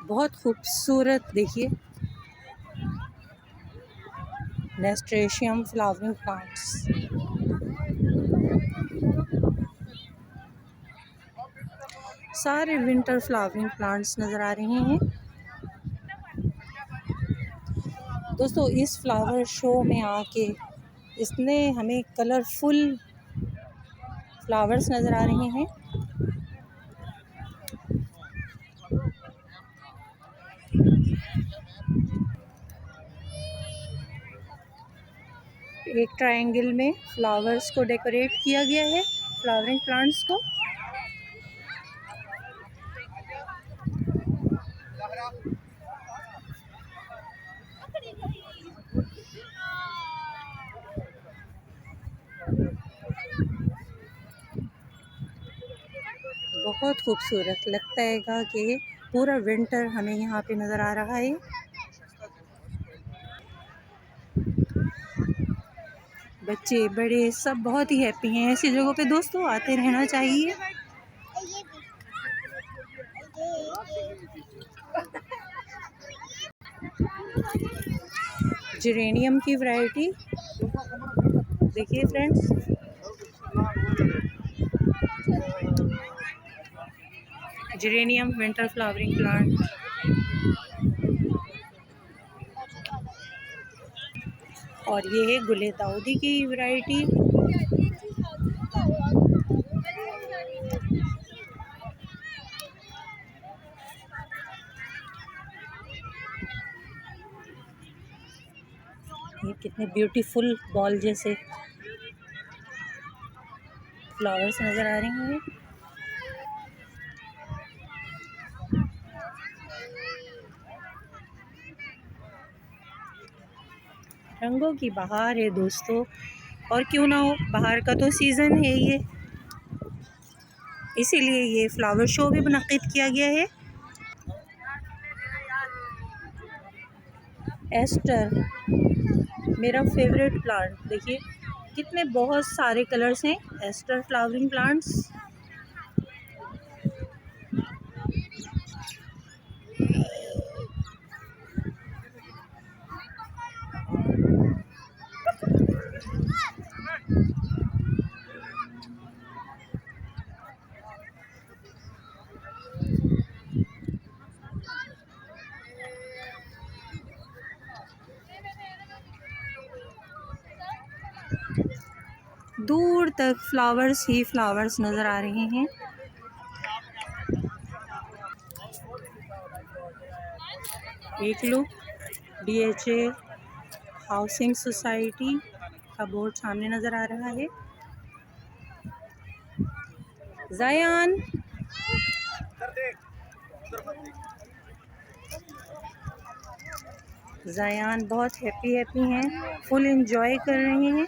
बहुत खूबसूरत देखिए नेस्ट्रेशियम फ्लावरिंग प्लांट्स। सारे विंटर फ्लावरिंग प्लांट्स नज़र आ रहे हैं। दोस्तों इस फ्लावर शो में आके इसने हमें कलरफुल फ्लावर्स नज़र आ रहे हैं। एक ट्रायंगल में फ्लावर्स को डेकोरेट किया गया है, फ्लावरिंग प्लांट्स को। बहुत खूबसूरत लगता है कि पूरा विंटर हमें यहाँ पे नज़र आ रहा है। बच्चे बड़े सब बहुत ही हैप्पी हैं। ऐसी जगहों पे दोस्तों आते रहना चाहिए। जेरेनियम की वैरायटी देखिए friends, geranium winter flowering plant. और ये है गुले दाऊदी की वैरायटी। ये कितने ब्यूटीफुल बॉल जैसे फ्लावर्स नज़र आ रहे हैं। रंगों की बहार है दोस्तों, और क्यों ना हो, बाहर का तो सीज़न है ये, इसीलिए ये फ्लावर शो भी मुनक्किद किया गया है। एस्टर मेरा फेवरेट प्लांट, देखिए कितने बहुत सारे कलर्स हैं एस्टर फ्लावरिंग प्लांट्स। दूर तक फ्लावर्स ही फ्लावर्स नज़र आ रहे हैं। देख लो, DHA हाउसिंग सोसाइटी का बोर्ड सामने नज़र आ रहा है। ज़यान ज़यान बहुत हैप्पी हैं, फुल एंजॉय कर रहे हैं।